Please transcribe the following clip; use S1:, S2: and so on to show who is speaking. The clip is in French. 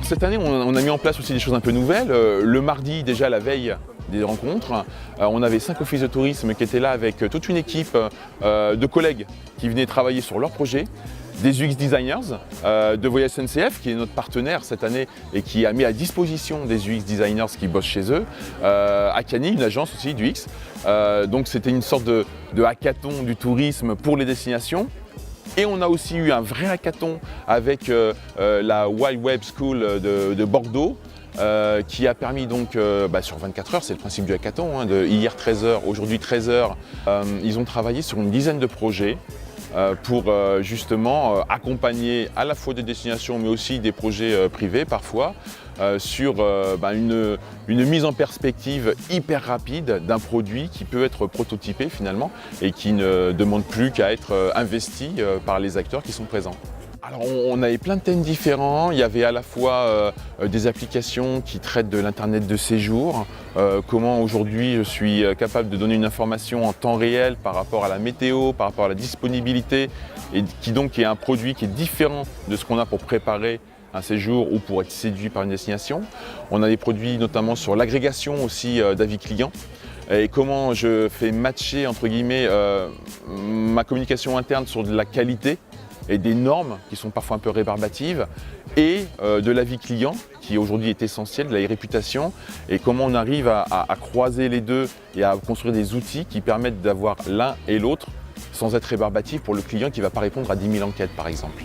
S1: Cette année, on a mis en place aussi des choses un peu nouvelles. Le mardi, déjà la veille des rencontres, on avait 5 offices de tourisme qui étaient là avec toute une équipe de collègues qui venaient travailler sur leurs projets, des UX designers de Voyage SNCF qui est notre partenaire cette année et qui a mis à disposition des UX designers qui bossent chez eux, Akani, une agence aussi d'UX. Donc c'était une sorte de hackathon du tourisme pour les destinations. Et on a aussi eu un vrai hackathon avec la Wild Web School de Bordeaux qui a permis donc, sur 24 heures, c'est le principe du hackathon, hein, de hier 13h, aujourd'hui 13h, ils ont travaillé sur une dizaine de projets pour justement accompagner à la fois des destinations mais aussi des projets privés parfois sur une mise en perspective hyper rapide d'un produit qui peut être prototypé finalement et qui ne demande plus qu'à être investi par les acteurs qui sont présents. Alors on avait plein de thèmes différents, il y avait à la fois des applications qui traitent de l'internet de séjour, comment aujourd'hui je suis capable de donner une information en temps réel par rapport à la météo, par rapport à la disponibilité et qui donc est un produit qui est différent de ce qu'on a pour préparer un séjour ou pour être séduit par une destination. On a des produits notamment sur l'agrégation aussi d'avis clients et comment je fais matcher entre guillemets ma communication interne sur de la qualité et des normes qui sont parfois un peu rébarbatives et de l'avis client qui aujourd'hui est essentiel, de la réputation et comment on arrive à croiser les deux et à construire des outils qui permettent d'avoir l'un et l'autre sans être rébarbatif pour le client qui ne va pas répondre à 10 000 enquêtes par exemple.